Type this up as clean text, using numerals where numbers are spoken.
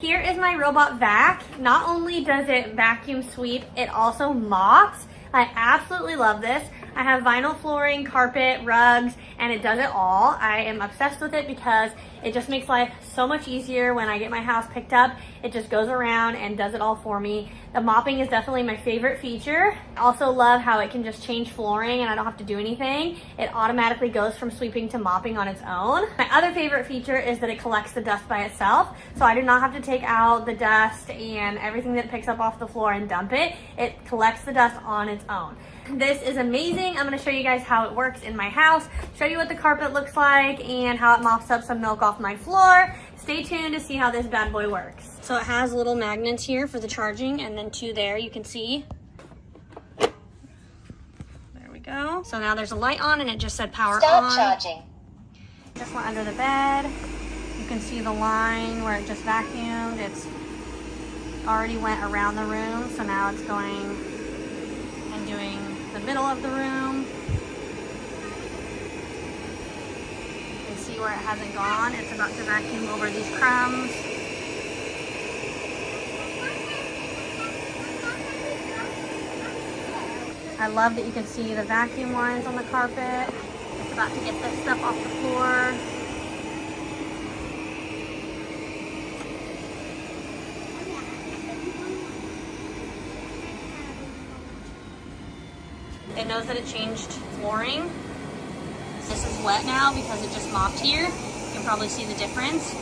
Here is my robot vac. Not only does it vacuum sweep, it also mops. I absolutely love this. I have vinyl flooring, carpet, rugs, and it does it all. I am obsessed with it because it just makes life so much easier when I get my house picked up. It just goes around and does it all for me. The mopping is definitely my favorite feature. I also love how it can just change flooring and I don't have to do anything. It automatically goes from sweeping to mopping on its own. My other favorite feature is that it collects the dust by itself, so I do not have to take out the dust and everything that it picks up off the floor and dump it. It collects the dust on its own. This is amazing. I'm going to show you guys how it works in my house, show you what the carpet looks like, and how it mops up some milk off my floor. Stay tuned to see how this bad boy works. So it has little magnets here for the charging, and then two there you can see. There we go. So now there's a light on and it just said power on. Stop charging. This one under the bed. You can see the line where it just vacuumed. It's already went around the room, so now it's going and doing the middle of the room. You can see where it hasn't gone. It's about to vacuum over these crumbs. I love that you can see the vacuum lines on the carpet. It's about to get this stuff off the floor. It knows that it changed flooring. This is wet now because it just mopped here. You can probably see the difference.